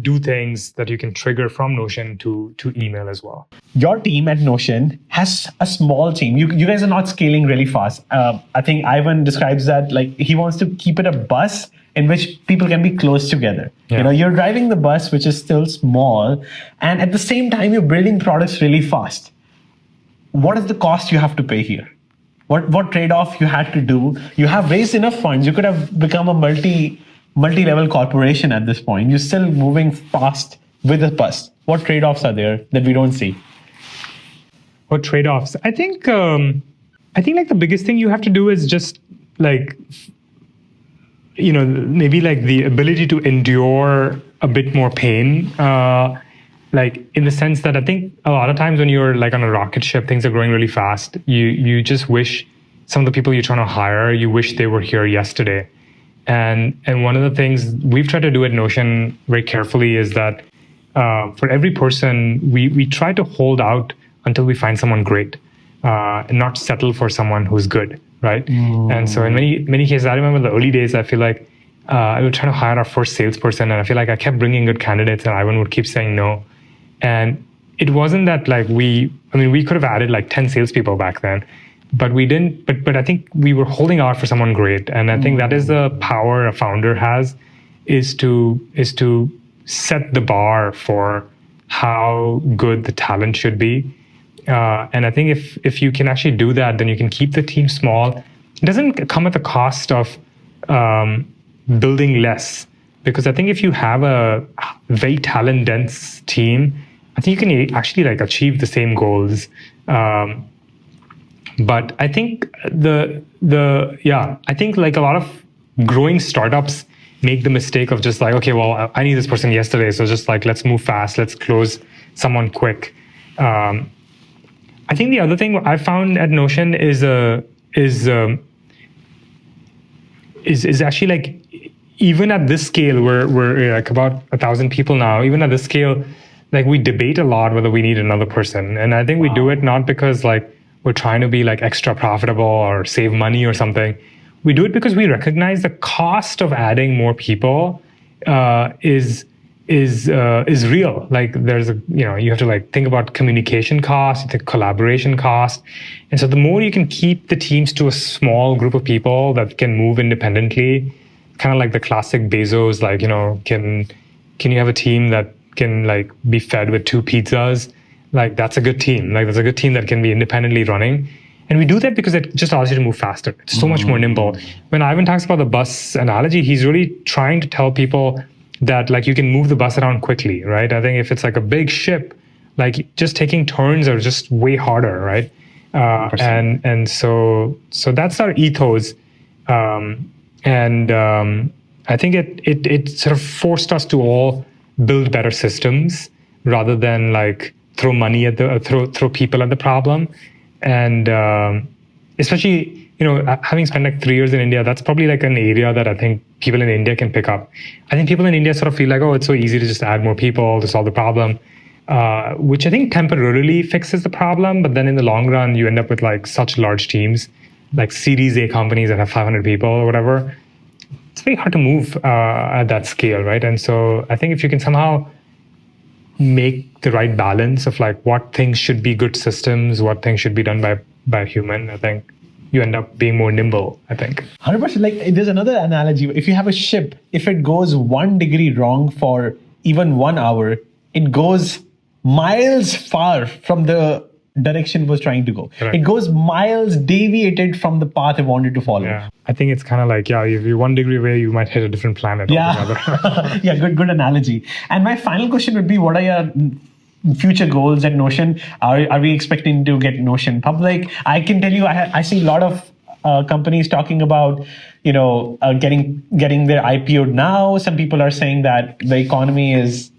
D: do things that you can trigger from Notion to email as well.
C: Your team at Notion has a small team. You guys are not scaling really fast. I think Ivan describes that like he wants to keep it a bus in which people can be close together.
D: Yeah.
C: You're driving the bus, which is still small, and at the same time, you're building products really fast. What is the cost you have to pay here? What trade-off you had to do? You have raised enough funds. You could have become a multi-level corporation at this point. You're still moving fast with a bus. What trade-offs are there that we don't see?
D: What trade-offs? I think like the biggest thing you have to do is just like maybe like the ability to endure a bit more pain, like in the sense that I think a lot of times when you're like on a rocket ship, things are growing really fast. You just wish some of the people you're trying to hire, you wish they were here yesterday. And one of the things we've tried to do at Notion very carefully is that for every person, we try to hold out until we find someone great, and not settle for someone who's good, right? And so in many cases, I remember the early days, I feel like I was trying to hire our first salesperson, and I feel like I kept bringing good candidates, and Ivan would keep saying no. And it wasn't that like we could have added like 10 salespeople back then, but we didn't. But I think we were holding out for someone great, and I think that is the power a founder has, is to set the bar for how good the talent should be. And I think if you can actually do that, then you can keep the team small. It doesn't come at the cost of building less, because I think if you have a very talent dense team, I think you can actually like achieve the same goals. But I think I think like a lot of growing startups make the mistake of just like, okay, well, I need this person yesterday, so just like let's move fast, let's close someone quick. I think the other thing I found at Notion is actually like, even at this scale, we're like about 1,000 people now. Even at this scale, like we debate a lot whether we need another person, and I think we do it not because like we're trying to be like extra profitable or save money or something. We do it because we recognize the cost of adding more people is real. Like there's you have to like think about communication cost, the collaboration cost. And so the more you can keep the teams to a small group of people that can move independently, kind of like the classic Bezos, like, can you have a team that can like be fed with 2 pizzas? Like that's a good team. Like that's a good team that can be independently running. And we do that because it just allows you to move faster. It's so much more nimble. When Ivan talks about the bus analogy, he's really trying to tell people that like you can move the bus around quickly, right? I think if it's like a big ship, like just taking turns are just way harder, right? And so that's our ethos. I think it sort of forced us to all build better systems rather than like throw money at throw people at the problem. And especially, having spent like 3 years in India, that's probably like an area that I think people in India can pick up. I think people in India sort of feel like, oh, it's so easy to just add more people to solve the problem, which I think temporarily fixes the problem. But then in the long run, you end up with like such large teams, like Series A companies that have 500 people or whatever. It's very hard to move at that scale, right? And so I think if you can somehow make the right balance of like what things should be good systems, what things should be done by a human, I think you end up being more nimble, I think.
C: 100%. Like there's another analogy. If you have a ship, if it goes 1 degree wrong for even 1 hour, it goes miles far from the direction it was trying to go.
D: Correct.
C: It goes miles deviated from the path it wanted to follow.
D: Yeah. I think it's kind of like, if you're 1 degree away, you might hit a different planet altogether.
C: Yeah, good analogy. And my final question would be, what are your future goals at Notion? Are we expecting to get Notion public? I can tell you, I see a lot of companies talking about, getting their IPO'd now. Some people are saying that the economy is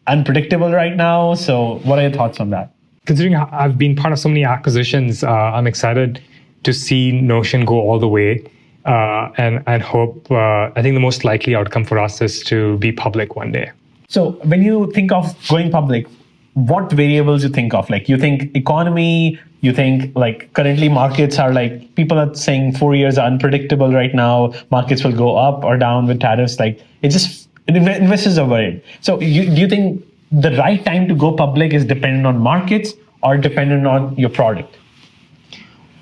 C: unpredictable right now. So what are your thoughts on that?
D: Considering I've been part of so many acquisitions, I'm excited to see Notion go all the way, and hope. I think the most likely outcome for us is to be public one day.
C: So when you think of going public, what variables you think of? Like you think economy, you think like currently markets are like, people are saying 4 years are unpredictable right now. Markets will go up or down with tariffs. Like investors are worried. So do you think the right time to go public is dependent on markets or dependent on your product?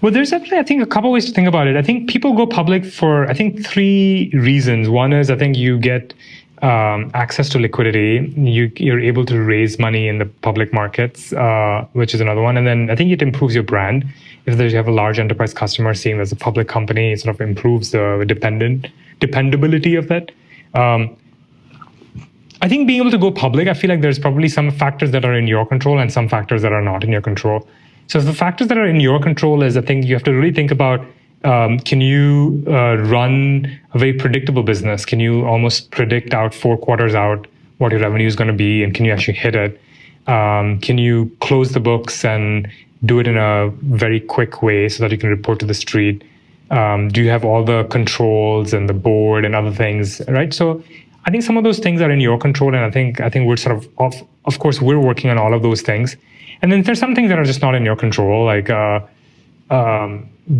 D: Well, there's actually, I think, a couple ways to think about it. I think people go public for, 3 reasons. One is, I think you get access to liquidity. You're able to raise money in the public markets, which is another one. And then I think it improves your brand. If you have a large enterprise customer seeing as a public company, it sort of improves the dependability of that. I think being able to go public, I feel like there's probably some factors that are in your control and some factors that are not in your control. So the factors that are in your control is, I think you have to really think about Can you run a very predictable business? Can you almost predict out 4 quarters out what your revenue is going to be, and can you actually hit it? Can you close the books and do it in a very quick way so that you can report to the street? Do you have all the controls and the board and other things, right? So I think some of those things are in your control, and I think we're sort of course, we're working on all of those things. And then there's some things that are just not in your control, like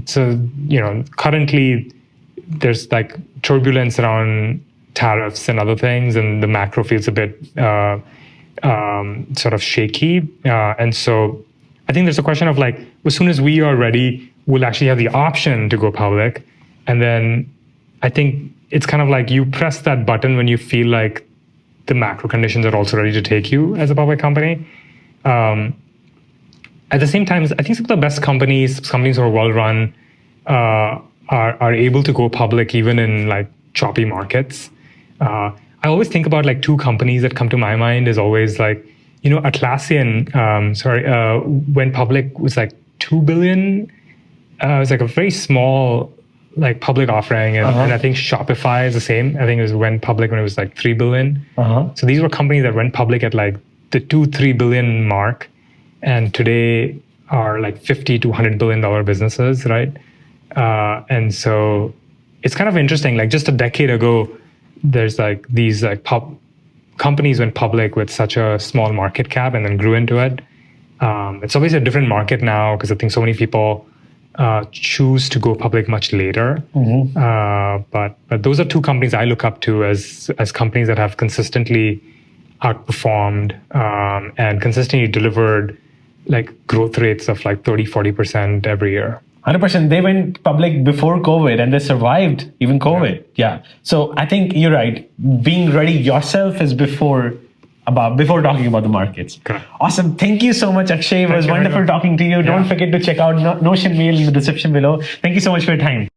D: so currently there's like turbulence around tariffs and other things, and the macro feels a bit sort of shaky. And so I think there's a question of like, as soon as we are ready, we'll actually have the option to go public. And then I think it's kind of like you press that button when you feel like the macro conditions are also ready to take you as a public company. At the same time, I think some of the best companies who are well run, are able to go public even in like choppy markets. I always think about like 2 companies that come to my mind is always like, Atlassian, went public was like 2 billion. It was like a very small like public offering, and I think Shopify is the same. I think it went public when it was like 3 billion. So these were companies that went public at like the 2-3 billion mark, and today are like $50 to $100 billion businesses, right? And so it's kind of interesting. Like just a decade ago, there's like these like companies went public with such a small market cap and then grew into it. It's obviously a different market now because I think so many people choose to go public much later. But those are 2 companies I look up to as companies that have consistently outperformed and consistently delivered like growth rates of like 30-40% every year.
C: 100%. They went public before COVID and they survived even COVID. Yeah. So I think you're right. Being ready yourself is before talking about the markets.
D: Okay.
C: Awesome. Thank you so much, Akshay. It was wonderful talking to you. Don't forget to check out Notion mail in the description below. Thank you so much for your time.